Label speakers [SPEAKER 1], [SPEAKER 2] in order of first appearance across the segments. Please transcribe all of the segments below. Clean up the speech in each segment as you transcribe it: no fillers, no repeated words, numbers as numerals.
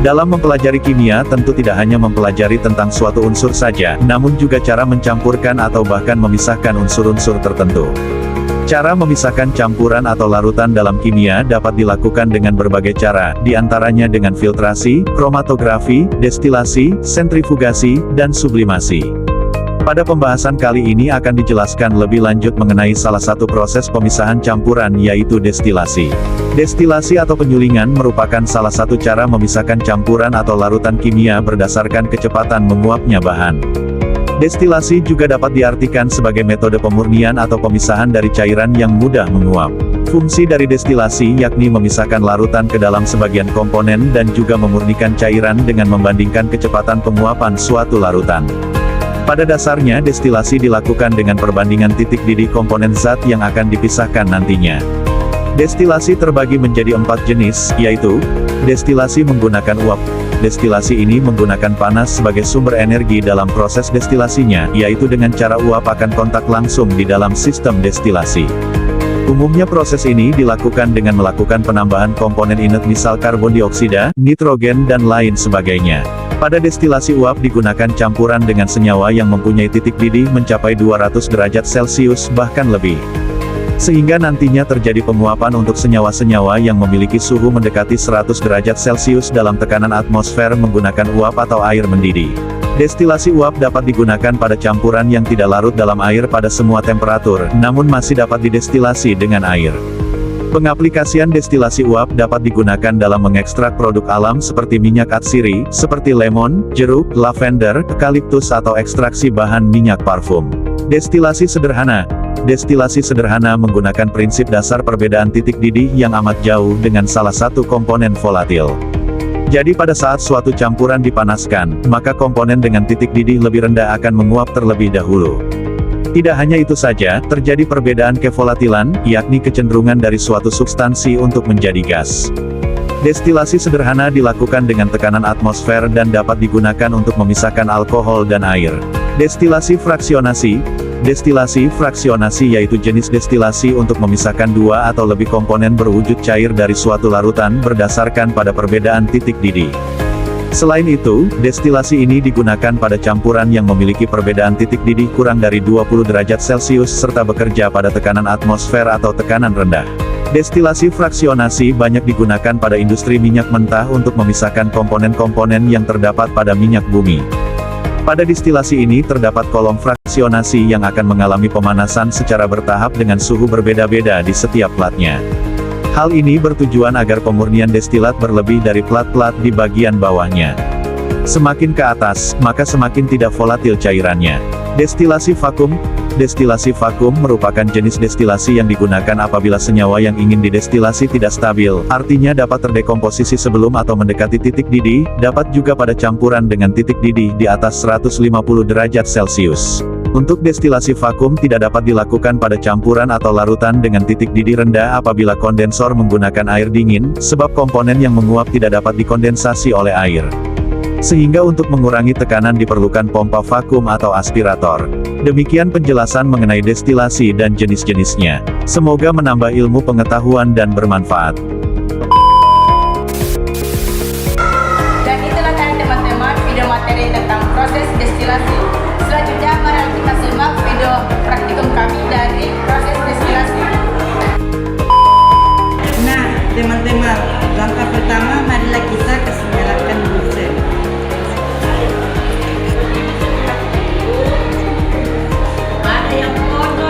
[SPEAKER 1] Dalam mempelajari kimia tentu tidak hanya mempelajari tentang suatu unsur saja, namun juga cara mencampurkan atau bahkan memisahkan unsur-unsur tertentu. Cara memisahkan campuran atau larutan dalam kimia dapat dilakukan dengan berbagai cara, diantaranya dengan filtrasi, kromatografi, destilasi, sentrifugasi, dan sublimasi. Pada pembahasan kali ini akan dijelaskan lebih lanjut mengenai salah satu proses pemisahan campuran yaitu destilasi. Destilasi atau penyulingan merupakan salah satu cara memisahkan campuran atau larutan kimia berdasarkan kecepatan menguapnya bahan. Destilasi juga dapat diartikan sebagai metode pemurnian atau pemisahan dari cairan yang mudah menguap. Fungsi dari destilasi yakni memisahkan larutan ke dalam sebagian komponen dan juga memurnikan cairan dengan membandingkan kecepatan penguapan suatu larutan. Pada dasarnya destilasi dilakukan dengan perbandingan titik didih komponen zat yang akan dipisahkan nantinya. Destilasi terbagi menjadi 4 jenis, yaitu destilasi menggunakan uap. Destilasi ini menggunakan panas sebagai sumber energi dalam proses destilasinya, yaitu dengan cara uap akan kontak langsung di dalam sistem destilasi. Umumnya proses ini dilakukan dengan melakukan penambahan komponen inert misal karbon dioksida, nitrogen dan lain sebagainya. Pada destilasi uap digunakan campuran dengan senyawa yang mempunyai titik didih mencapai 200 derajat Celcius bahkan lebih. Sehingga nantinya terjadi penguapan untuk senyawa-senyawa yang memiliki suhu mendekati 100 derajat Celcius dalam tekanan atmosfer menggunakan uap atau air mendidih. Destilasi uap dapat digunakan pada campuran yang tidak larut dalam air pada semua temperatur, namun masih dapat didestilasi dengan air. Pengaplikasian destilasi uap dapat digunakan dalam mengekstrak produk alam seperti minyak atsiri, seperti lemon, jeruk, lavender, eukaliptus atau ekstraksi bahan minyak parfum. Destilasi sederhana. Destilasi sederhana menggunakan prinsip dasar perbedaan titik didih yang amat jauh dengan salah satu komponen volatil. Jadi pada saat suatu campuran dipanaskan, maka komponen dengan titik didih lebih rendah akan menguap terlebih dahulu. Tidak hanya itu saja, terjadi perbedaan kevolatilan, yakni kecenderungan dari suatu substansi untuk menjadi gas. Destilasi sederhana dilakukan dengan tekanan atmosfer dan dapat digunakan untuk memisahkan alkohol dan air. Destilasi fraksionasi. Destilasi fraksionasi yaitu jenis destilasi untuk memisahkan dua atau lebih komponen berwujud cair dari suatu larutan berdasarkan pada perbedaan titik didih. Selain itu, destilasi ini digunakan pada campuran yang memiliki perbedaan titik didih kurang dari 20 derajat Celcius serta bekerja pada tekanan atmosfer atau tekanan rendah. Destilasi fraksionasi banyak digunakan pada industri minyak mentah untuk memisahkan komponen-komponen yang terdapat pada minyak bumi. Pada destilasi ini terdapat kolom fraksionasi yang akan mengalami pemanasan secara bertahap dengan suhu berbeda-beda di setiap platnya. Hal ini bertujuan agar pemurnian destilat berlebih dari plat-plat di bagian bawahnya. Semakin ke atas, maka semakin tidak volatil cairannya. Destilasi vakum. Destilasi vakum merupakan jenis destilasi yang digunakan apabila senyawa yang ingin didestilasi tidak stabil, artinya dapat terdekomposisi sebelum atau mendekati titik didih, dapat juga pada campuran dengan titik didih di atas 150 derajat Celcius. Untuk destilasi vakum tidak dapat dilakukan pada campuran atau larutan dengan titik didih rendah apabila kondensor menggunakan air dingin, sebab komponen yang menguap tidak dapat dikondensasi oleh air. Sehingga untuk mengurangi tekanan diperlukan pompa vakum atau aspirator. Demikian penjelasan mengenai destilasi dan jenis-jenisnya. Semoga menambah ilmu pengetahuan dan bermanfaat.
[SPEAKER 2] Dan itulah tadi teman-teman video materi tentang proses destilasi. Selanjutnya mari kita simak video praktikum kami dari proses destilasi.
[SPEAKER 3] Nah, teman-teman, langkah pertama marilah kita kasih nyalakan buffer.
[SPEAKER 2] Ada yang foto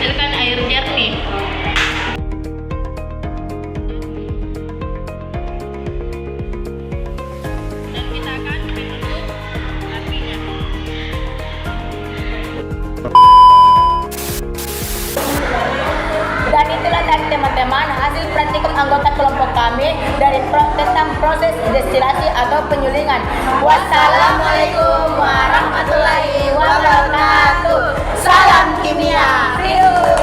[SPEAKER 2] menghasilkan air jernih. Dan kita akan menunjuk apinya. Dan itulah tadi teman-teman hasil praktikum anggota kelompok kami tentang proses destilasi atau penyulingan. Wassalamualaikum warahmatullahi wabarakatuh. Salam kimia. See you.